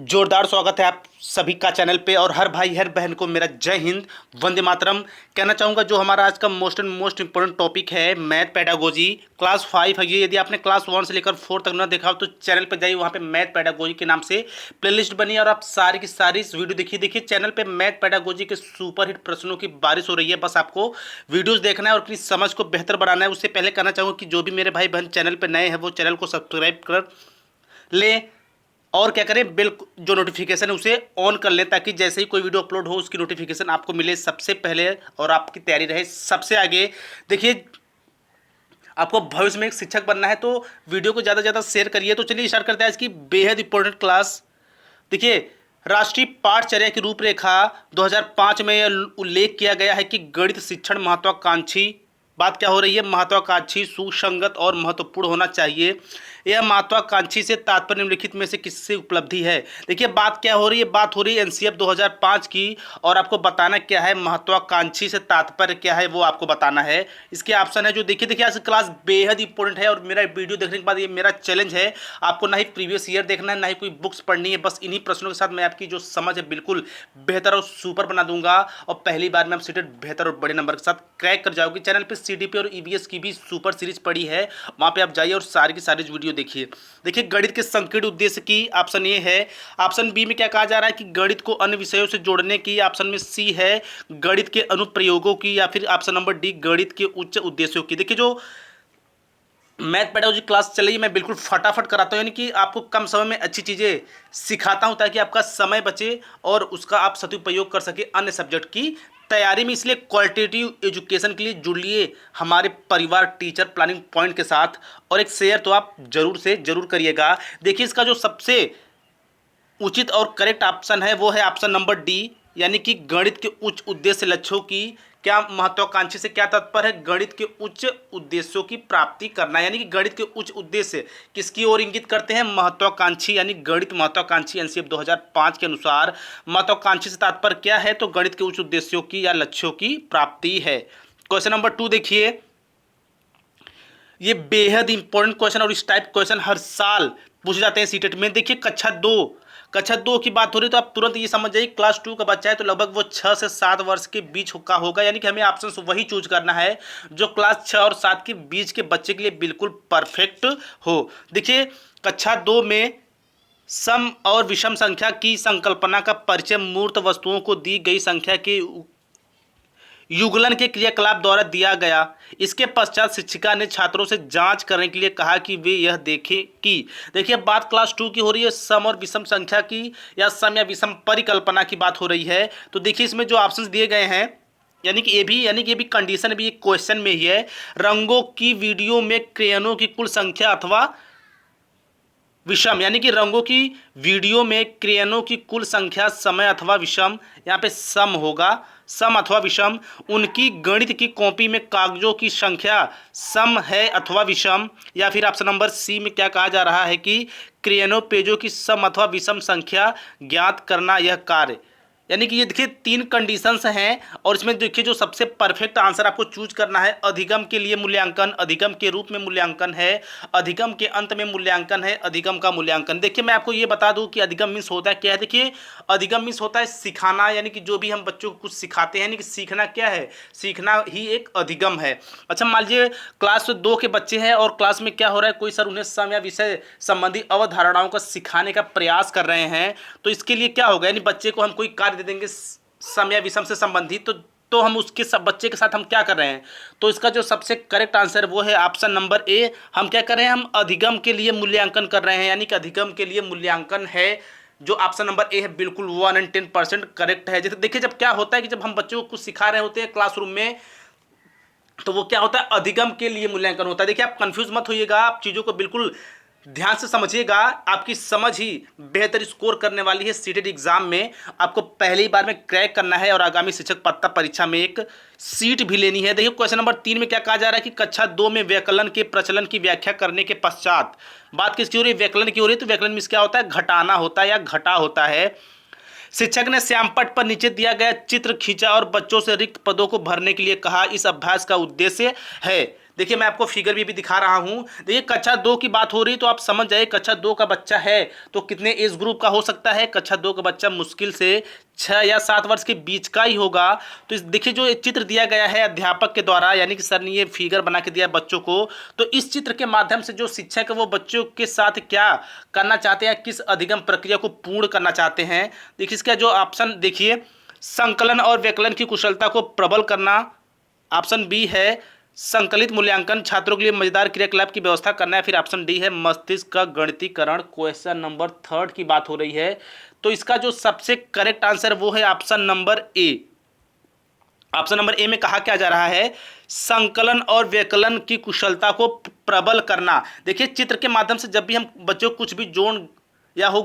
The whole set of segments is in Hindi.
जोरदार स्वागत है आप सभी का चैनल पे। और हर भाई हर बहन को मेरा जय हिंद, वंदे मातरम कहना चाहूँगा। जो हमारा आज का मोस्ट इंपॉर्टेंट टॉपिक है मैथ पेडागोजी क्लास 5 है। ये यदि आपने क्लास 1 से लेकर 4 तक ना देखा हो तो चैनल पे जाइए, वहाँ पे मैथ पेडागोजी के नाम से प्लेलिस्ट बनी है और आप सारी की सारी इस वीडियो देखिए। चैनल पे मैथ पेडागोजी के सुपरहिट प्रश्नों की बारिश हो रही है। बस आपको वीडियोज देखना है और अपनी समझ को बेहतर बनाना है। उससे पहले कहना चाहूँगा कि जो भी मेरे भाई बहन चैनल पर नए हैं वो चैनल को सब्सक्राइब कर लें और क्या करें, बिल जो नोटिफिकेशन है उसे ऑन कर लें, ताकि जैसे ही कोई वीडियो अपलोड हो उसकी नोटिफिकेशन आपको मिले सबसे पहले और आपकी तैयारी रहे सबसे आगे। देखिए, आपको भविष्य में एक शिक्षक बनना है तो वीडियो को ज़्यादा से ज़्यादा शेयर करिए। तो चलिए स्टार्ट करते हैं आज की बेहद इंपॉर्टेंट क्लास। देखिए, राष्ट्रीय पाठचर्या की रूपरेखा 2005 में यह उल्लेख किया गया है कि गणित शिक्षण महत्वाकांक्षी, बात क्या हो रही है, महत्वाकांक्षी, सुसंगत और महत्वपूर्ण होना चाहिए। यह महत्वाकांक्षी से तात्पर्य निम्नलिखित में से किससे उपलब्धि है। देखिए, बात क्या हो रही है, बात हो रही है एनसीएफ 2005 की। और आपको बताना क्या है, महत्वाकांक्षी से तात्पर्य क्या है वो आपको बताना है। इसके ऑप्शन है जो देखिए आज क्लास बेहद इंपॉर्टेंट है। और मेरा वीडियो देखने के बाद ये मेरा चैलेंज है, आपको ना ही प्रीवियस ईयर देखना है ना ही कोई बुक्स पढ़नी है। बस इन्हीं प्रश्नों के साथ मैं आपकी जो समझ है बिल्कुल बेहतर और सुपर बना दूंगा और पहली बार में आप सीटेड बेहतर और बड़े नंबर के साथ क्रैक कर जाओगे। चैनल पे सीडीपी और ईवीएस की भी सुपर सीरीज पड़ी है, वहां पे आप जाइए और सारी की सारी वीडियो देखिए। गणित के संकीर्ण उद्देश्य की ऑप्शन ए है। ऑप्शन बी में क्या कहा जा रहा है कि गणित को अन्य विषयों से जोड़ने की। ऑप्शन में सी है गणित के अनुप्रयोगों की, या फिर ऑप्शन नंबर डी गणित के उच्च उद्देश्यों की। देखिए, जो मैथ पेडागोजी क्लास चल रही है मैं बिल्कुल फटाफट कराता हूँ, यानी कि आपको कम समय में अच्छी चीज़ें सिखाता हूँ ताकि आपका समय बचे और उसका आप सदुपयोग कर सके अन्य सब्जेक्ट की तैयारी में। इसलिए क्वालिटेटिव एजुकेशन के लिए जुड़िए हमारे परिवार टीचर प्लानिंग पॉइंट के साथ, और एक शेयर तो आप जरूर से जरूर करिएगा। देखिए, इसका जो सबसे उचित और करेक्ट ऑप्शन है वो है ऑप्शन नंबर डी, यानी कि गणित के उच्च उद्देश्य लक्ष्यों की। क्या महत्वाकांक्षी से क्या तात्पर्य है, गणित के उच्च उद्देश्यों की प्राप्ति करना। यानी कि गणित के उच्च उद्देश्य किसकी ओर इंगित करते हैं, महत्वाकांक्षी, यानी गणित महत्वाकांक्षी। एनसीएफ 2005 के अनुसार महत्वाकांक्षी से तात्पर्य क्या है, तो गणित के उच्च उद्देश्यों की या लक्ष्यों की प्राप्ति है। क्वेश्चन नंबर 2 देखिए, ये बेहद इंपॉर्टेंट क्वेश्चन और इस टाइप क्वेश्चन हर साल पूछे जाते हैं सीटेट में। देखिए, कक्षा दो की बात हो रही है तो आप तुरंत ये समझ जाइए क्लास 2 का बच्चा है तो लगभग वो 6 से 7 वर्ष के बीच का होगा। यानी कि हमें ऑप्शन वही चूज करना है जो क्लास 6 और 7 के बीच के बच्चे के लिए बिल्कुल परफेक्ट हो। देखिए, कक्षा 2 में सम और विषम संख्या की संकल्पना का परिचय मूर्त वस्तुओं को दी गई संख्या के युगलन के क्रियाकलाप द्वारा दिया गया। इसके पश्चात शिक्षिका ने छात्रों से जांच करने के लिए कहा कि वे यह देखें कि, देखिए बात क्लास 2 की हो रही है, सम और विषम संख्या की या सम या विषम परिकल्पना की बात हो रही है। तो देखिए, इसमें जो ऑप्शंस दिए गए हैं, यानी कि ये भी कंडीशन भी एक क्वेश्चन में ही है। रंगों की वीडियो में क्रेयनों की कुल संख्या अथवा विषम, यानी कि रंगों की वीडियो में क्रेयनों की कुल संख्या समय अथवा विषम, यहाँ पे सम होगा, सम अथवा विषम। उनकी गणित की कॉपी में कागजों की संख्या सम है अथवा विषम, या फिर ऑप्शन नंबर सी में क्या कहा जा रहा है कि क्रेयनों पेजों की सम अथवा विषम संख्या ज्ञात करना यह कार्य। यानी कि ये देखिए 3 कंडीशंस हैं और इसमें देखिए जो सबसे परफेक्ट आंसर आपको चूज करना है। अधिगम के लिए मूल्यांकन, अधिगम के रूप में मूल्यांकन है, अधिगम के अंत में मूल्यांकन है, अधिगम का मूल्यांकन। देखिए, मैं आपको ये बता दूं कि अधिगम मीन्स होता है क्या है। देखिए, अधिगम मीन्स होता है सिखाना, यानी कि जो भी हम बच्चों को कुछ सिखाते हैं, यानी कि सीखना क्या है, सीखना ही एक अधिगम है। अच्छा, मान लीजिए क्लास 2 के बच्चे हैं और क्लास में क्या हो रहा है, कोई सर उन्हें सम या विषय संबंधी अवधारणाओं का सिखाने का प्रयास कर रहे हैं। तो इसके लिए क्या होगा, यानी बच्चे को हम कोई कार्य दे देंगे सम या विषम से संबंधित, तो हम उसके सब बच्चे के साथ हम क्या कर रहे हैं। तो इसका जो सबसे करेक्ट आंसर वो है ऑप्शन नंबर ए। हम क्या कर रहे हैं, हम अधिगम के लिए मूल्यांकन कर रहे हैं, यानी कि अधिगम के लिए मूल्यांकन है जो ऑप्शन नंबर ए है, बिल्कुल 110% करेक्ट है। जैसे देखिए, जब क्या होता है कि जब हम बच्चों को कुछ सिखा रहे होते हैं क्लासरूम में, तो वो क्या होता है, अधिगम के लिए मूल्यांकन होता है। देखिए, आप कंफ्यूज मत होइएगा, आप चीज़ों को बिल्कुल ध्यान से समझिएगा, आपकी समझ ही बेहतर स्कोर करने वाली है सीटेट एग्जाम में। आपको पहली बार में क्रैक करना है और आगामी शिक्षक पात्रता परीक्षा में एक सीट भी लेनी है। देखिए, क्वेश्चन नंबर 3 में क्या कहा जा रहा है कि कक्षा 2 में व्याकलन के प्रचलन की व्याख्या करने के पश्चात, बात किसकी हो रही है, व्याकलन की हो रही है। तो व्याकलन में क्या होता है, घटाना होता है या घटा होता है। शिक्षक ने श्यामपट्ट पर नीचे दिया गया चित्र खींचा और बच्चों से रिक्त पदों को भरने के लिए कहा। इस अभ्यास का उद्देश्य है, देखिए मैं आपको फिगर भी दिखा रहा हूँ। देखिए कक्षा 2 की बात हो रही तो आप समझ जाइए कक्षा 2 का बच्चा है तो कितने एज ग्रुप का हो सकता है। कक्षा 2 का बच्चा मुश्किल से 6 या 7 वर्ष के बीच का ही होगा। तो इस देखिए जो एक चित्र दिया गया है अध्यापक के द्वारा, यानी कि सर ने ये फिगर बना के दिया है बच्चों को, तो इस चित्र के माध्यम से जो शिक्षक है वो बच्चों के साथ क्या करना चाहते हैं, किस अधिगम प्रक्रिया को पूर्ण करना चाहते हैं। देखिए इसका जो ऑप्शन देखिए, संकलन और व्यकलन की कुशलता को प्रबल करना। ऑप्शन बी है संकलित मूल्यांकन, छात्रों के लिए मजेदार क्रियाकलाप की व्यवस्था करना है। फिर ऑप्शन डी है मस्तिष्क का गणितीकरण। क्वेश्चन नंबर 3 की बात हो रही है तो इसका जो सबसे करेक्ट आंसर वो है option number A. Option number A में कहा क्या जा रहा है, संकलन और व्यकलन की कुशलता को प्रबल करना। देखिए चित्र के माध्यम से जब भी हम बच्चों को कुछ भी जोड़ या हो,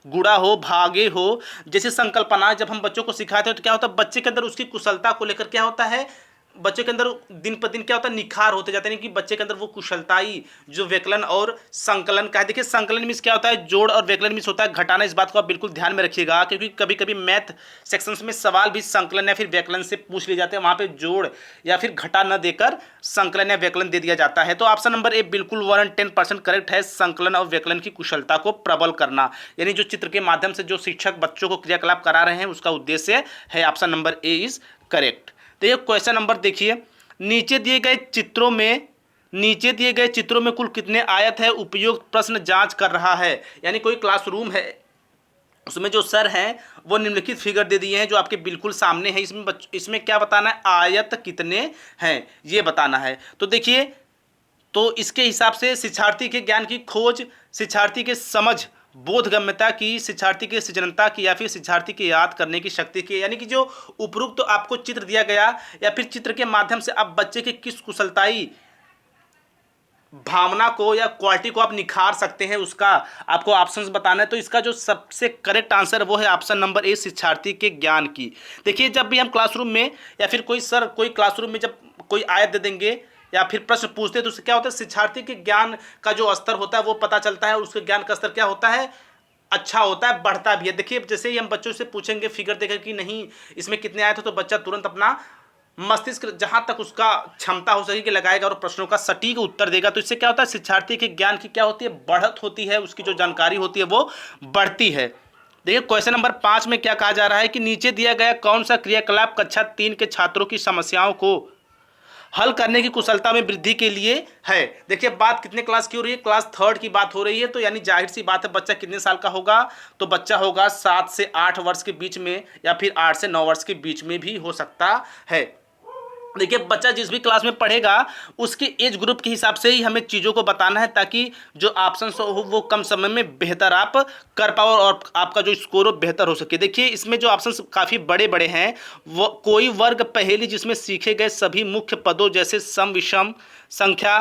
गुणा हो, भागे हो, जैसे संकल्पना जब हम बच्चों को सिखाते हैं तो क्या होता है, बच्चे के अंदर उसकी कुशलता को लेकर क्या होता है, बच्चे के अंदर दिन पर दिन क्या होता है, निखार होते जाते हैं कि बच्चे के अंदर वो कुशलताई जो व्यकलन और संकलन का है। देखिए संकलन मीन्स क्या होता है, जोड़, और व्यकलन मीन्स होता है घटाना। इस बात को आप बिल्कुल ध्यान में रखिएगा क्योंकि कभी कभी मैथ सेक्शंस में सवाल भी संकलन या फिर व्यकलन से पूछ लिए जाते हैं, वहाँ पे जोड़ या फिर घटा न देकर संकलन या व्यकलन दे दिया जाता है। तो ऑप्शन नंबर ए बिल्कुल 110% करेक्ट है, संकलन और व्यकलन की कुशलता को प्रबल करना। यानी जो चित्र के माध्यम से जो शिक्षक बच्चों को क्रियाकलाप करा रहे हैं उसका उद्देश्य है। Option number A is correct. देखिए क्वेश्चन नंबर देखिए, नीचे दिए गए चित्रों में कुल कितने आयत है, उपयुक्त प्रश्न जांच कर रहा है। यानी कोई क्लासरूम है उसमें जो सर हैं वो निम्नलिखित फिगर दे दिए हैं जो आपके बिल्कुल सामने है। इसमें क्या बताना है, आयत कितने हैं ये बताना है। तो देखिए तो इसके हिसाब से शिक्षार्थी के ज्ञान की खोज, शिक्षार्थी के समझ बोधगम्यता की, शिक्षार्थी के सृजनता की, या फिर शिक्षार्थी के याद करने की शक्ति की, यानी कि जो उपरोक्त तो आपको चित्र दिया गया या फिर चित्र के माध्यम से आप बच्चे के किस कुशलताई भावना को या क्वालिटी को आप निखार सकते हैं उसका आपको ऑप्शंस बताना है। तो इसका जो सबसे करेक्ट आंसर है वो है ऑप्शन नंबर ए, शिक्षार्थी के ज्ञान की। देखिए जब भी हम क्लासरूम में या फिर कोई क्लासरूम में जब कोई आयत दे देंगे या फिर प्रश्न पूछते हैं तो उससे क्या होता है, शिक्षार्थी के ज्ञान का जो स्तर होता है वो पता चलता है और उसके ज्ञान का स्तर क्या होता है, अच्छा होता है, बढ़ता भी है। देखिए जैसे ही हम बच्चों से पूछेंगे फिगर देकर कि नहीं इसमें कितने आए थे, तो बच्चा तुरंत अपना मस्तिष्क जहां तक उसका क्षमता हो सके कि लगाएगा और प्रश्नों का सटीक उत्तर देगा। तो इससे क्या होता है, शिक्षार्थी के ज्ञान की क्या होती है, बढ़त होती है, उसकी जो जानकारी होती है वो बढ़ती है। देखिए क्वेश्चन नंबर 5 में क्या कहा जा रहा है कि नीचे दिया गया कौन सा क्रियाकलाप कक्षा 3 के छात्रों की समस्याओं को हल करने की कुशलता में वृद्धि के लिए है। देखिए बात कितने क्लास की हो रही है, क्लास 3 की बात हो रही है। तो यानी जाहिर सी बात है बच्चा कितने साल का होगा, तो बच्चा होगा 7 से 8 वर्ष के बीच में या फिर 8 से 9 वर्ष के बीच में भी हो सकता है। देखिए बच्चा जिस भी क्लास में पढ़ेगा उसके एज ग्रुप के हिसाब से ही हमें चीज़ों को बताना है ताकि जो ऑप्शन हो वो कम समय में बेहतर आप कर पाओ और आपका जो स्कोर हो बेहतर हो सके। देखिए इसमें जो ऑप्शंस काफ़ी बड़े बड़े हैं, वो कोई वर्ग पहेली जिसमें सीखे गए सभी मुख्य पदों जैसे सम विषम संख्या,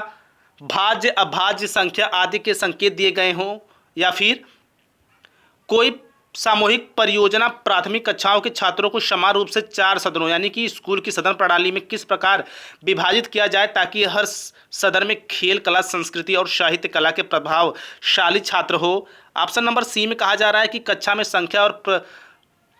भाज्य अभाज्य संख्या आदि के संकेत दिए गए हों, या फिर कोई सामूहिक परियोजना प्राथमिक कक्षाओं के छात्रों को समान रूप से 4 सदनों यानी कि स्कूल की सदन प्रणाली में किस प्रकार विभाजित किया जाए ताकि हर सदन में खेल कला संस्कृति और साहित्य कला के प्रभावशाली छात्र हो। ऑप्शन नंबर सी में कहा जा रहा है कि कक्षा में संख्या और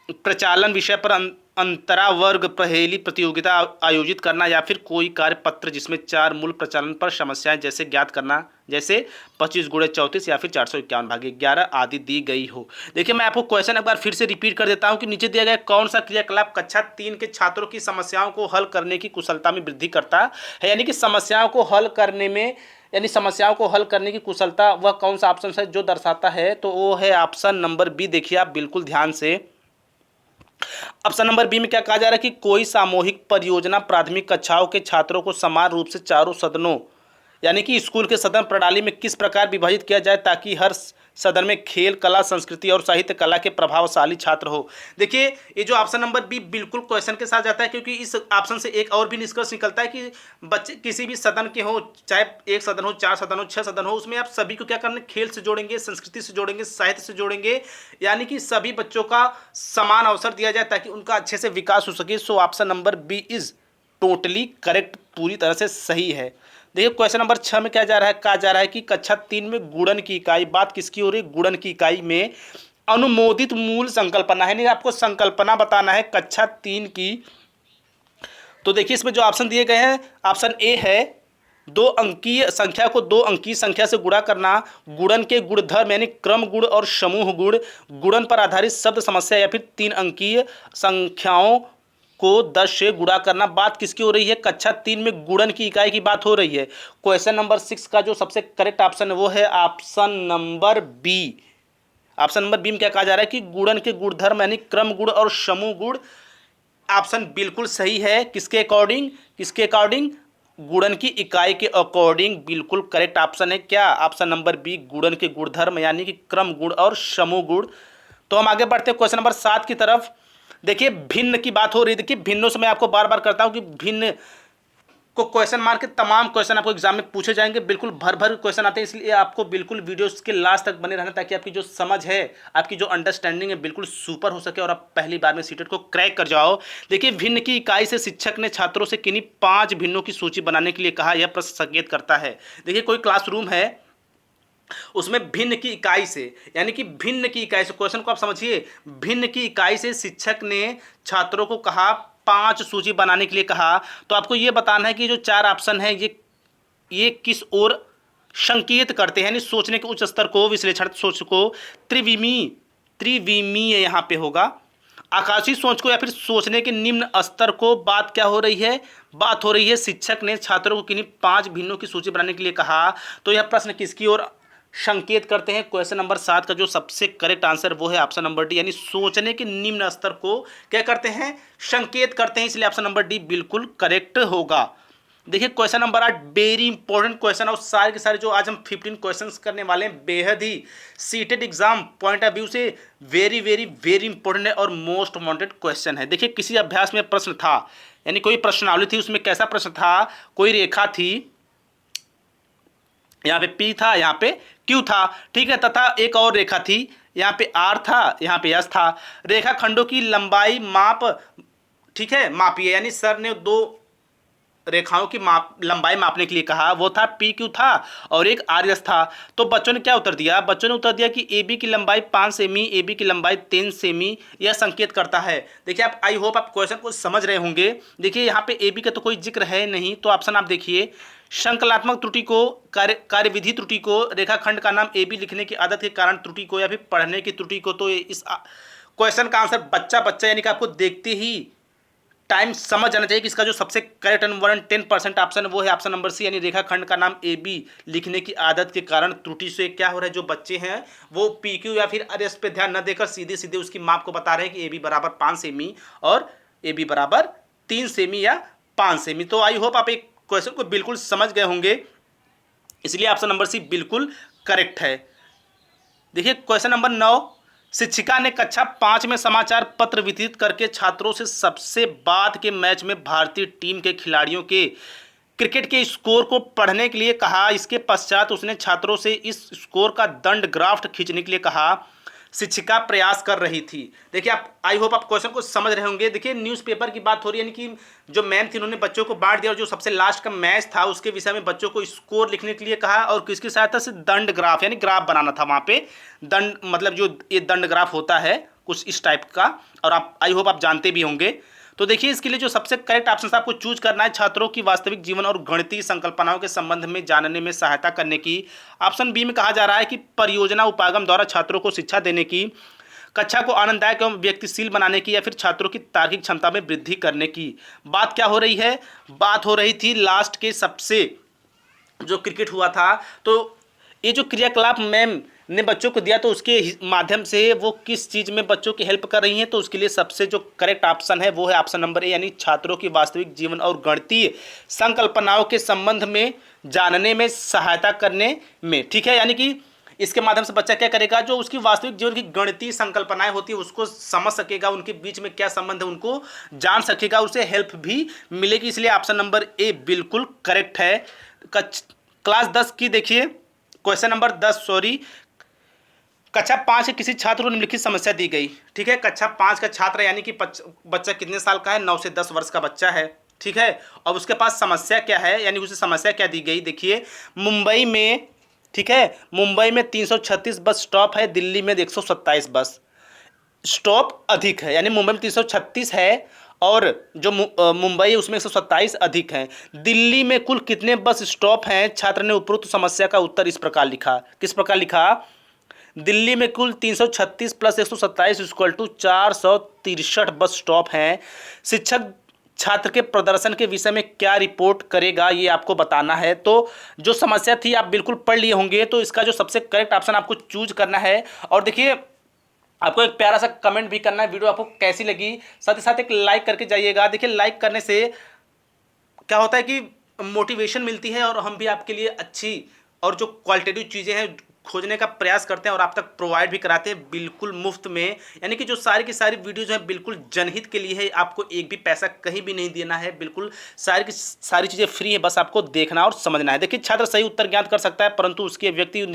प्रचालन विषय पर अंतरा वर्ग पहेली प्रतियोगिता आयोजित करना, या फिर कोई कार्यपत्र जिसमें 4 मूल प्रचालन पर समस्याएं जैसे ज्ञात करना, जैसे 25 गुणे 34 या फिर 451 भागे 11 आदि दी गई हो। देखिए मैं आपको क्वेश्चन एक बार फिर से रिपीट कर देता हूं कि नीचे दिया गया कौन सा क्रियाकलाप कक्षा 3 के छात्रों की समस्याओं को हल करने की कुशलता में वृद्धि करता है, यानी कि समस्याओं को हल करने में, यानी समस्याओं को हल करने की कुशलता वह कौन सा ऑप्शन है जो दर्शाता है, तो वो है ऑप्शन नंबर बी। देखिए आप बिल्कुल ध्यान से, ऑप्शन नंबर बी में क्या कहा जा रहा है कि कोई सामूहिक परियोजना प्राथमिक कक्षाओं के छात्रों को समान रूप से चारों सदनों यानी कि स्कूल के सदन प्रणाली में किस प्रकार विभाजित किया जाए ताकि हर सदन में खेल कला संस्कृति और साहित्य कला के प्रभावशाली छात्र हो। देखिए ये जो ऑप्शन नंबर बी बिल्कुल क्वेश्चन के साथ जाता है क्योंकि इस ऑप्शन से एक और भी निष्कर्ष निकलता है कि बच्चे किसी भी सदन के हो, चाहे 1 सदन हो, 4 सदन हो, 6 सदन हो, उसमें आप सभी को क्या करना, खेल से जोड़ेंगे, संस्कृति से जोड़ेंगे, साहित्य से जोड़ेंगे, यानी कि सभी बच्चों का समान अवसर दिया जाए ताकि उनका अच्छे से विकास हो सके। So option number B is totally correct, पूरी तरह से सही है। देखिए क्वेश्चन नंबर 6 में क्या जा रहा है, कहा जा रहा है कि कक्षा 3 में गुणन की इकाई, बात किसकी हो रही है, गुणन की इकाई में अनुमोदित मूल संकल्पना है, नहीं आपको संकल्पना बताना है कक्षा 3 की। तो देखिए इसमें जो ऑप्शन दिए गए हैं, ऑप्शन ए है दो अंकीय संख्या को दो अंकीय संख्या से गुणा करना, गुणन के गुणधर्म यानी क्रम गुण और समूह गुण, गुणन पर आधारित शब्द समस्या या फिर 3 अंकीय संख्याओं को 10 से गुणा करना। बात किसकी हो रही है? कक्षा 3 में गुणन की इकाई की बात हो रही है। क्वेश्चन नंबर 6 का जो सबसे करेक्ट ऑप्शन है वो है option number B. Option number B में क्या कहा जा रहा है कि गुणन के गुणधर्म यानी क्रम गुण और समूह गुण। ऑप्शन बिल्कुल सही है। किसके अकॉर्डिंग? किसके अकॉर्डिंग? गुणन की इकाई के अकॉर्डिंग बिल्कुल करेक्ट ऑप्शन है क्या? ऑप्शन नंबर बी, गुणन के गुणधर्म यानी कि क्रम गुण और समूह गुण। तो हम आगे बढ़ते हैं क्वेश्चन नंबर 7 की तरफ। देखिए भिन्न की बात हो रही है। देखिए भिन्नों से मैं आपको बार बार करता हूं कि भिन्न को क्वेश्चन मार के तमाम क्वेश्चन आपको एग्जाम में पूछे जाएंगे। बिल्कुल भर भर क्वेश्चन आते हैं, इसलिए आपको बिल्कुल वीडियोस के लास्ट तक बने रहना ताकि आपकी जो समझ है, आपकी जो अंडरस्टैंडिंग है बिल्कुल सुपर हो सके और आप पहली बार में सीटेट को क्रैक कर जाओ। देखिए भिन्न की इकाई से शिक्षक ने छात्रों से किन्हीं 5 भिन्नों की सूची बनाने के लिए कहा। यह प्रश्न संकेत करता है। देखिए कोई क्लासरूम है, उसमें भिन्न की इकाई से यानी कि भिन्न की इकाई से, क्वेश्चन को आप समझिए, भिन्न की इकाई से शिक्षक ने छात्रों को कहा 5 सूची बनाने के लिए कहा। तो आपको यह बताना है कि जो 4 ऑप्शन है ये किस ओर संकेत करते हैं, यानी सोचने के उच्च स्तर को, विश्लेषण सोच को, त्रिविमीय यहाँ पे होगा, आकाशीय सोच को या फिर सोचने के निम्न स्तर को। बात क्या हो रही है? बात हो रही है शिक्षक ने छात्रों को किन्हीं 5 भिन्नों की सूची बनाने के लिए कहा। तो यह प्रश्न किसकी ओर संकेत करते हैं? क्वेश्चन नंबर 7 का जो सबसे करेक्ट आंसर वो है ऑप्शन नंबर डी, यानी सोचने के निम्न स्तर को क्या करते हैं? संकेत करते हैं। इसलिए ऑप्शन नंबर डी बिल्कुल करेक्ट होगा। देखिए question number 8 very important question, और सारे के सारे जो आज हम 15 क्वेश्चंस करने वाले हैं बेहद ही CTET exam point of view से वेरी वेरी वेरी इंपॉर्टेंट है और मोस्ट वांटेड क्वेश्चन है। देखिए किसी अभ्यास में प्रश्न था, यानी कोई प्रश्नावली थी, उसमें कैसा प्रश्न था? कोई रेखा थी, यहाँ पे P था, यहाँ पे Q था, ठीक है, तथा एक और रेखा थी, यहाँ पे R था, यहाँ पे S था। रेखा खंडों की लंबाई माप, ठीक है, मापिए, यानी सर ने 2 रेखाओं की लंबाई मापने के लिए कहा। वो था PQ था और एक RS था। तो बच्चों ने क्या उत्तर दिया? बच्चों ने उत्तर दिया कि AB की लंबाई 5 सेमी, AB की लंबाई 3 सेमी। यह संकेत करता है। देखिए आप, आई होप आप क्वेश्चन को समझ रहे होंगे। देखिए यहाँ पे AB का तो कोई जिक्र है नहीं, तो ऑप्शन आप देखिए, संकलात्मक त्रुटि को, कार्यविधि त्रुटि को, रेखाखंड का नाम AB लिखने की आदत के कारण त्रुटि को, या फिर पढ़ने की त्रुटि को। तो इस क्वेश्चन का आंसर बच्चा यानी कि आपको देखते ही टाइम समझ जाना चाहिए कि इसका जो सबसे करेक्ट एंड 110% ऑप्शन वो है ऑप्शन नंबर सी, यानी रेखाखंड का नाम AB लिखने की आदत के कारण त्रुटि से क्या हो रहा है? जो बच्चे हैं वो PQ या फिर RS पे ध्यान न देकर सीधे सीधे उसकी माप को बता रहे हैं कि AB बराबर 5 सेमी और AB बराबर 3 सेमी या 5 सेमी। तो आई होप आप एक क्वेश्चन को बिल्कुल समझ गए होंगे, इसलिए ऑप्शन नंबर सी बिल्कुल करेक्ट है। देखिए क्वेश्चन नंबर 9, शिक्षिका ने कक्षा 5 में समाचार पत्र वितरित करके छात्रों से सबसे बाद के मैच में भारतीय टीम के खिलाड़ियों के क्रिकेट के स्कोर को पढ़ने के लिए कहा। इसके पश्चात उसने छात्रों से इस स्कोर का दंड ग्राफ खींचने के लिए कहा। शिक्षिका प्रयास कर रही थी। देखिए आप, आई होप आप क्वेश्चन को समझ रहे होंगे। देखिए न्यूज़पेपर की बात हो रही है, यानी कि जो मैम थी उन्होंने बच्चों को बांट दिया और जो सबसे लास्ट का मैच था उसके विषय में बच्चों को स्कोर लिखने के लिए कहा, और किसकी सहायता से? दंड ग्राफ, यानी ग्राफ बनाना था वहाँ पे। दंड मतलब जो ये दंड ग्राफ होता है कुछ इस टाइप का, और आप आई होप आप जानते भी होंगे। तो देखिए इसके लिए जो सबसे करेक्ट ऑप्शन आपको चूज करना है, छात्रों की वास्तविक जीवन और गणितीय संकल्पनाओं के संबंध में जानने में सहायता करने की। ऑप्शन बी में कहा जा रहा है कि परियोजना उपागम द्वारा छात्रों को शिक्षा देने की, कक्षा को आनंददायक एवं व्यक्तिशील बनाने की, या फिर छात्रों की तार्किक क्षमता में वृद्धि करने की। बात क्या हो रही है? बात हो रही थी लास्ट के सबसे जो क्रिकेट हुआ था, तो ये जो क्रियाकलाप मैम ने बच्चों को दिया, तो उसके माध्यम से वो किस चीज़ में बच्चों की हेल्प कर रही हैं? तो उसके लिए सबसे जो करेक्ट ऑप्शन है वो है ऑप्शन नंबर ए, यानी छात्रों की वास्तविक जीवन और गणितीय संकल्पनाओं के संबंध में जानने में सहायता करने में, ठीक है। यानी कि इसके माध्यम से बच्चा क्या करेगा? जो उसकी वास्तविक जीवन की गणितीय संकल्पनाएं होती है उसको समझ सकेगा, उनके बीच में क्या संबंध है उनको जान सकेगा, उसे हेल्प भी मिलेगी। इसलिए ऑप्शन नंबर ए बिल्कुल करेक्ट है। क्लास 10 की देखिए क्वेश्चन नंबर 10, कक्षा 5 के किसी छात्र को निम्नलिखित समस्या दी गई, ठीक है। कक्षा 5 का छात्र यानी कि बच्चा कितने साल का है? 9 से 10 वर्ष का बच्चा है, ठीक है। और उसके पास समस्या क्या है, यानी उसे समस्या क्या दी गई? देखिए मुंबई में, ठीक है, मुंबई में 336 बस स्टॉप है, दिल्ली में 127 बस स्टॉप अधिक है, यानी मुंबई में 336 है और जो मुंबई है उसमें 127 अधिक हैं। दिल्ली में कुल कितने बस स्टॉप हैं? छात्र ने उपरोक्त समस्या का उत्तर इस प्रकार लिखा। किस प्रकार लिखा? दिल्ली में कुल 336 plus 127 equal to 463 bus stop हैं। शिक्षक छात्र के प्रदर्शन के विषय में क्या रिपोर्ट करेगा, ये आपको बताना है। तो जो समस्या थी आप बिल्कुल पढ़ लिए होंगे, तो इसका जो सबसे करेक्ट ऑप्शन आपको चूज करना है। और देखिए आपको एक प्यारा सा कमेंट भी करना है, वीडियो आपको कैसी लगी, साथ ही साथ एक लाइक करके जाइएगा। देखिए लाइक करने से क्या होता है कि मोटिवेशन मिलती है और हम भी आपके लिए अच्छी और जो क्वालिटेटिव चीज़ें हैं खोजने का प्रयास करते हैं और आप तक प्रोवाइड भी कराते हैं बिल्कुल मुफ्त में। यानी कि जो सारी की सारी वीडियोज हैं बिल्कुल जनहित के लिए है, आपको एक भी पैसा कहीं भी नहीं देना है, बिल्कुल सारी की सारी चीज़ें फ्री है, बस आपको देखना और समझना है। देखिए छात्र सही उत्तर ज्ञात कर सकता है परंतु उसकी व्यक्ति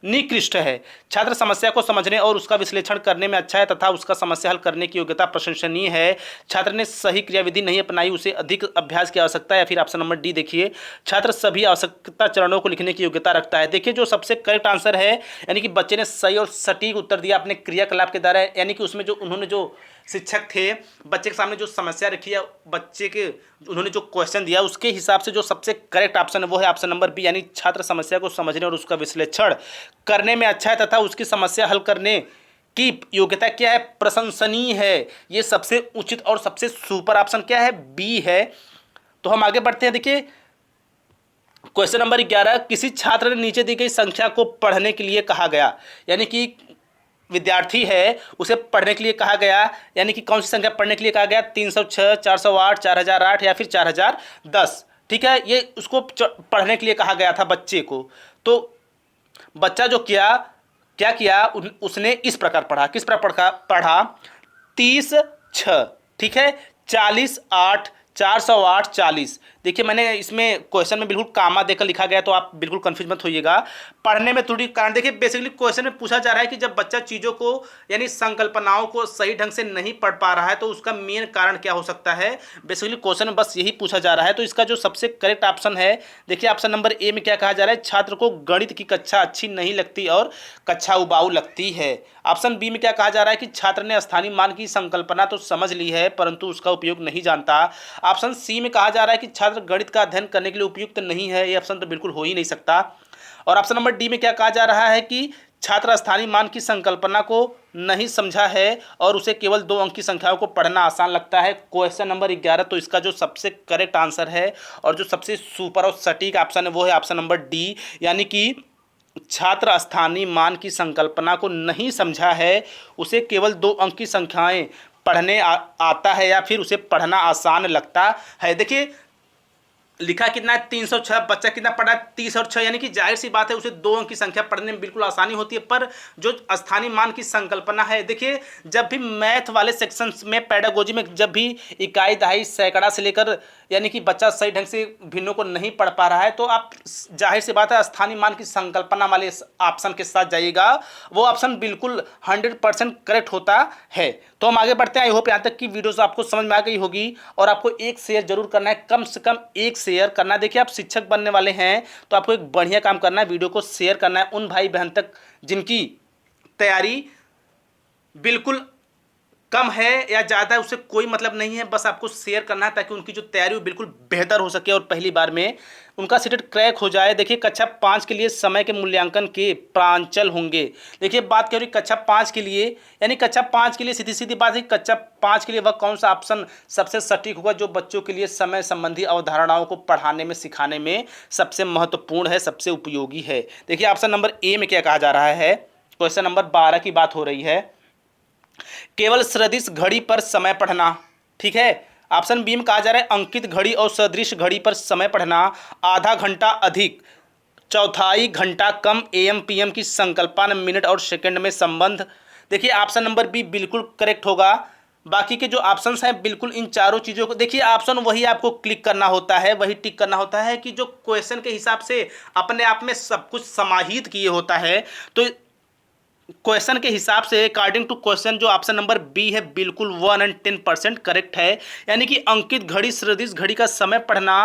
निकृष्ट है। छात्र समस्या को समझने और उसका विश्लेषण करने में अच्छा है तथा उसका समस्या हल करने की योग्यता प्रशंसनीय है। छात्र ने सही क्रियाविधि नहीं अपनाई, उसे अधिक अभ्यास की आवश्यकता है। या फिर ऑप्शन नंबर डी देखिए, छात्र सभी आवश्यकता चरणों को लिखने की योग्यता रखता है। देखिए जो सबसे करेक्ट आंसर है, यानी कि बच्चे ने सही और सटीक उत्तर दिया अपने क्रियाकलाप के द्वारा। यानी कि उसमें जो उन्होंने जो शिक्षक थे बच्चे के सामने जो समस्या रखी है, बच्चे के उन्होंने जो क्वेश्चन दिया उसके हिसाब से जो सबसे करेक्ट ऑप्शन है वो है ऑप्शन नंबर बी, यानी छात्र समस्या को समझने और उसका विश्लेषण करने में अच्छा है तथा उसकी समस्या हल करने की योग्यता क्या है? प्रशंसनीय है। ये सबसे उचित और सबसे सुपर ऑप्शन क्या है? बी है। तो हम आगे बढ़ते हैं। देखिए क्वेश्चन नंबर 11, किसी छात्र ने नीचे दी गई संख्या को पढ़ने के लिए कहा गया। यानी कि विद्यार्थी है उसे पढ़ने के लिए कहा गया, यानी कि कौन सी संख्या पढ़ने के लिए कहा गया? 306, 408, 4008 या फिर 4010। ठीक है, ये उसको पढ़ने के लिए कहा गया था बच्चे को। तो बच्चा जो क्या किया उसने इस प्रकार पढ़ा। किस प्रकार पढ़ा? 30/6, ठीक है, 40/8, 408, 40। देखिए मैंने इसमें क्वेश्चन में बिल्कुल कामा देकर लिखा गया, तो आप बिल्कुल कंफ्यूज मत होइएगा। पढ़ने में थोड़ी कारण देखिए, बेसिकली क्वेश्चन में पूछा जा रहा है कि जब बच्चा चीज़ों को यानी संकल्पनाओं को सही ढंग से नहीं पढ़ पा रहा है तो उसका मेन कारण क्या हो सकता है। बेसिकली क्वेश्चन में बस यही पूछा जा रहा है। तो इसका जो सबसे करेक्ट ऑप्शन है, देखिए ऑप्शन नंबर ए में क्या कहा जा रहा है? छात्र को गणित की कक्षा अच्छी नहीं लगती और कक्षा उबाऊ लगती है। ऑप्शन बी में क्या कहा जा रहा है कि छात्र ने स्थानीय मान की संकल्पना तो समझ ली है परंतु उसका उपयोग नहीं जानता। ऑप्शन सी में कहा जा रहा है कि छात्र गणित का अध्ययन करने के लिए उपयुक्त नहीं है। ये ऑप्शन तो बिल्कुल हो ही नहीं सकता। और ऑप्शन नंबर डी में क्या कहा जा रहा है कि छात्र स्थानीय मान की संकल्पना को नहीं समझा है और उसे केवल 2 अंक की संख्याओं को पढ़ना आसान लगता है। क्वेश्चन नंबर 11, तो इसका जो सबसे करेक्ट आंसर है और जो सबसे सुपर और सटीक ऑप्शन है वो है ऑप्शन नंबर डी, यानी कि छात्र स्थानीय मान की संकल्पना को नहीं समझा है, उसे केवल 2 अंक की संख्याएं पढ़ने आता है या फिर उसे पढ़ना आसान लगता है। देखिए लिखा कितना है? 306। बच्चा कितना पढ़ा? 30 और 6, यानी कि जाहिर सी बात है उसे 2 अंक की संख्या पढ़ने में बिल्कुल आसानी होती है। पर जो स्थानीय मान की संकल्पना है, देखिए जब भी मैथ वाले सेक्शन में पेडागोजी में जब भी इकाई दहाई सैकड़ा से लेकर यानी कि बच्चा सही ढंग से भिन्नों को नहीं पढ़ पा रहा है तो आप जाहिर सी बात है स्थानीय मान की संकल्पना वाले ऑप्शन के साथ जाइएगा। वो ऑप्शन बिल्कुल 100% करेक्ट होता है। तो हम आगे बढ़ते हैं। आई होप यहाँ तक की वीडियोस आपको समझ में आ गई होगी और आपको एक शेयर जरूर करना है, कम से कम एक शेयर करना है। देखिए आप शिक्षक बनने वाले हैं तो आपको एक बढ़िया काम करना है, वीडियो को शेयर करना है उन भाई बहन तक जिनकी तैयारी बिल्कुल कम है या ज़्यादा है, उससे कोई मतलब नहीं है, बस आपको शेयर करना है ताकि उनकी जो तैयारी हो बिल्कुल बेहतर हो सके और पहली बार में उनका सीटेट क्रैक हो जाए। देखिए कक्षा 5 के लिए समय के मूल्यांकन के प्रांचल होंगे। देखिए बात करें कक्षा 5 के लिए, यानी कक्षा 5 के लिए सीधी सीधी बात है, कक्षा 5 के लिए वह कौन सा ऑप्शन सबसे सटीक होगा जो बच्चों के लिए समय संबंधी अवधारणाओं को पढ़ाने में सिखाने में सबसे महत्वपूर्ण है, सबसे उपयोगी है। देखिए ऑप्शन नंबर ए में क्या कहा जा रहा है? क्वेश्चन नंबर 12 की बात हो रही है, केवल सदृश घड़ी पर समय पढ़ना। ठीक है, ऑप्शन बी में कहा जा रहा है अंकित घड़ी और सदृश घड़ी पर समय पढ़ना, आधा घंटा अधिक, चौथाई घंटा कम, एएम पीएम की संकल्पना मिनट और सेकंड में संबंध। देखिए ऑप्शन नंबर बी बिल्कुल करेक्ट होगा। बाकी के जो ऑप्शंस हैं बिल्कुल इन चारों चीज़ों को देखिए, ऑप्शन वही आपको क्लिक करना होता है, वही टिक करना होता है कि जो क्वेश्चन के हिसाब से अपने आप में सब कुछ समाहित किए होता है। तो क्वेश्चन के हिसाब से अकॉर्डिंग टू क्वेश्चन जो ऑप्शन नंबर बी है बिल्कुल 110% करेक्ट है, यानी कि अंकित घड़ी सदृश घड़ी का समय पढ़ना,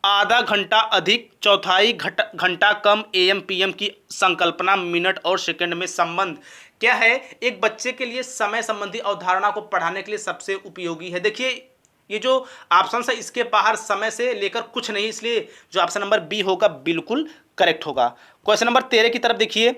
आधा घंटा अधिक, चौथाई घंटा कम, एएम पीएम की संकल्पना मिनट और सेकंड में संबंध क्या है, एक बच्चे के लिए समय संबंधी अवधारणा को पढ़ाने के लिए सबसे उपयोगी है। देखिए ये जो ऑप्शन है इसके बाहर समय से लेकर कुछ नहीं, इसलिए जो ऑप्शन नंबर बी होगा बिल्कुल करेक्ट होगा। क्वेश्चन नंबर 13 की तरफ देखिए,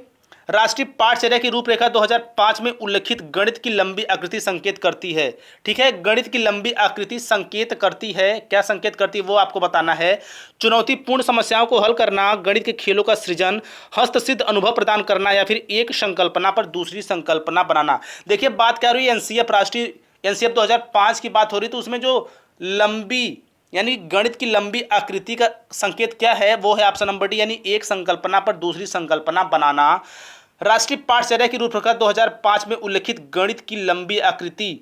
राष्ट्रीय पाठचर्या की रूपरेखा 2005 में उल्लिखित गणित की लंबी आकृति संकेत करती है। ठीक है, गणित की लंबी आकृति संकेत करती है, क्या संकेत करती है वो आपको बताना है। चुनौतीपूर्ण समस्याओं को हल करना, गणित के खेलों का सृजन, हस्तसिद्ध अनुभव प्रदान करना, या फिर एक संकल्पना पर दूसरी संकल्पना बनाना। देखिए बात क्या हो रही है, एनसीएफ राष्ट्रीय एनसीएफ 2005 की बात हो रही है, तो उसमें जो लंबी यानी गणित की लंबी आकृति का संकेत क्या है, वो है ऑप्शन नंबर डी, यानी एक संकल्पना पर दूसरी संकल्पना बनाना। राष्ट्रीय पाठचर्या की रूपरेखा 2005 में उल्लिखित गणित की लंबी आकृति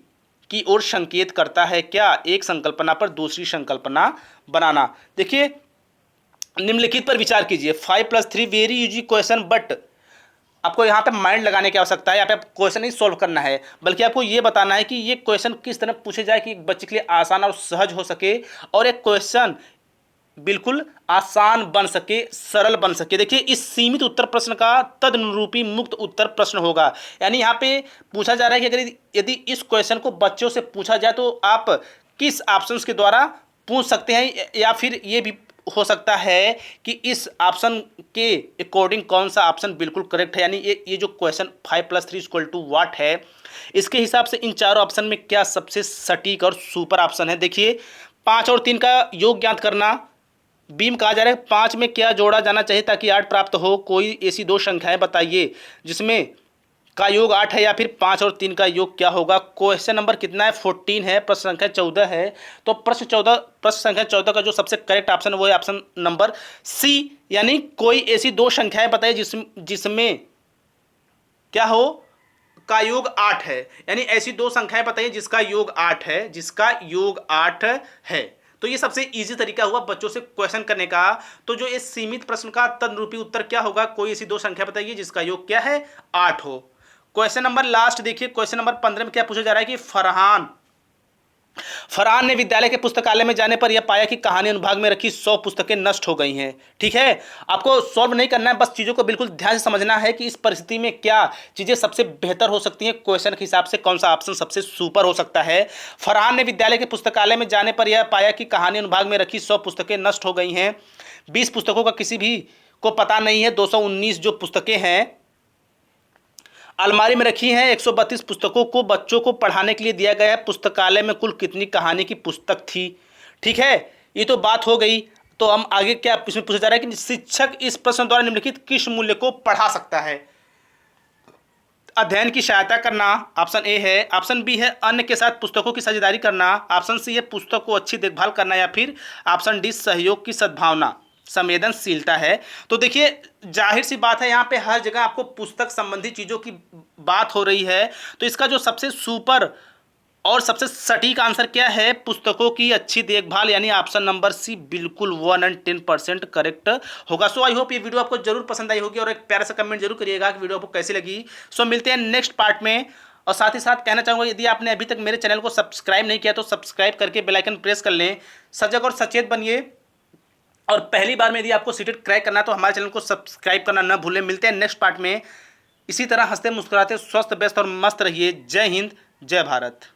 की ओर संकेत करता है, क्या, एक संकल्पना पर दूसरी संकल्पना बनाना। देखिए निम्नलिखित पर विचार कीजिए, 5+3 वेरी इजी क्वेश्चन, बट आपको यहाँ पे माइंड लगाने की आवश्यकता है। यहाँ पे क्वेश्चन नहीं सॉल्व करना है, बल्कि आपको ये बताना है कि ये क्वेश्चन किस तरह पूछे जाए कि एक बच्चे के लिए आसान और सहज हो सके, और एक क्वेश्चन बिल्कुल आसान बन सके, सरल बन सके। देखिए इस सीमित उत्तर प्रश्न का तदनुरूपी मुक्त उत्तर प्रश्न होगा, यानी यहाँ पे पूछा जा रहा है कि अगर यदि इस क्वेश्चन को बच्चों से पूछा जाए तो आप किस ऑप्शंस के द्वारा पूछ सकते हैं, या फिर ये भी हो सकता है कि इस ऑप्शन के अकॉर्डिंग कौन सा ऑप्शन बिल्कुल करेक्ट है, यानी ये जो क्वेश्चन 5+3 = व्हाट है, इसके हिसाब से इन चारों ऑप्शन में क्या सबसे सटीक और सुपर ऑप्शन है। देखिए 5 और 3 का योग ज्ञात करना, बीम कहा जा रहा है 5 में क्या जोड़ा जाना चाहिए ताकि 8 प्राप्त हो, कोई ऐसी दो संख्याएं बताइए जिसमें का योग 8 है, या फिर 5 और 3 का योग क्या होगा। क्वेश्चन नंबर कितना है, 14 है, प्रश्न संख्या 14 है, तो प्रश्न संख्या 14 का जो सबसे करेक्ट ऑप्शन है वो है ऑप्शन नंबर सी, यानी कोई ऐसी दो संख्याएं बताइए जिसमें क्या हो, का योग 8 है, यानी ऐसी दो संख्याएं बताइए जिसका योग 8 है, जिसका योग 8 है। तो ये सबसे इजी तरीका हुआ बच्चों से क्वेश्चन करने का। तो जो इस सीमित प्रश्न का तदनुरूपी उत्तर क्या होगा, कोई ऐसी दो संख्या बताइए जिसका योग क्या है, 8 हो। क्वेश्चन नंबर लास्ट देखिए, क्वेश्चन नंबर 15 में क्या पूछा जा रहा है कि फरहान ने विद्यालय के पुस्तकालय में जाने पर यह पाया कि कहानी अनुभाग में रखी 100 पुस्तकें नष्ट हो गई हैं। ठीक है, आपको सॉल्व नहीं करना है, बस चीज़ों को बिल्कुल ध्यान से समझना है कि इस परिस्थिति में क्या चीज़ें सबसे बेहतर हो सकती हैं, क्वेश्चन के हिसाब से कौन सा ऑप्शन सबसे सुपर हो सकता है। फरहान ने विद्यालय के पुस्तकालय में जाने पर यह पाया कि कहानी अनुभाग में रखी 100 पुस्तकें नष्ट हो गई हैं। 20 पुस्तकों का किसी भी को पता नहीं है। 219 जो पुस्तकें हैं अलमारी में रखी हैं। 132 पुस्तकों को बच्चों को पढ़ाने के लिए दिया गया है। पुस्तकालय में कुल कितनी कहानी की पुस्तक थी। ठीक है, ये तो बात हो गई। तो हम आगे क्या इसमें पूछा जा रहा है कि शिक्षक इस प्रश्न द्वारा निम्नलिखित किस मूल्य को पढ़ा सकता है। अध्ययन की सहायता करना ऑप्शन ए है, ऑप्शन बी है अन्य के साथ पुस्तकों की साझेदारी करना, ऑप्शन सी है पुस्तक को अच्छी देखभाल करना, या फिर ऑप्शन डी सहयोग की सद्भावना संवेदनशीलता है। तो देखिए जाहिर सी बात है, यहाँ पे हर जगह आपको पुस्तक संबंधी चीज़ों की बात हो रही है, तो इसका जो सबसे सुपर और सबसे सटीक आंसर क्या है, पुस्तकों की अच्छी देखभाल, यानी ऑप्शन नंबर सी बिल्कुल 110% करेक्ट होगा। सो आई होप ये वीडियो आपको जरूर पसंद आई होगी, और एक प्यारा सा कमेंट जरूर करिएगा कि वीडियो आपको कैसी लगी। सो मिलते हैं नेक्स्ट पार्ट में। और साथ ही साथ कहना चाहूँगा, यदि आपने अभी तक मेरे चैनल को सब्सक्राइब नहीं किया तो सब्सक्राइब करके बेल आइकन प्रेस कर लें। सजग और सचेत बनिए, और पहली बार में यदि आपको सीटेट क्रैक करना है तो हमारे चैनल को सब्सक्राइब करना न भूलें। मिलते हैं नेक्स्ट पार्ट में। इसी तरह हंसते मुस्कुराते स्वस्थ व्यस्त और मस्त रहिए। जय हिंद, जय भारत।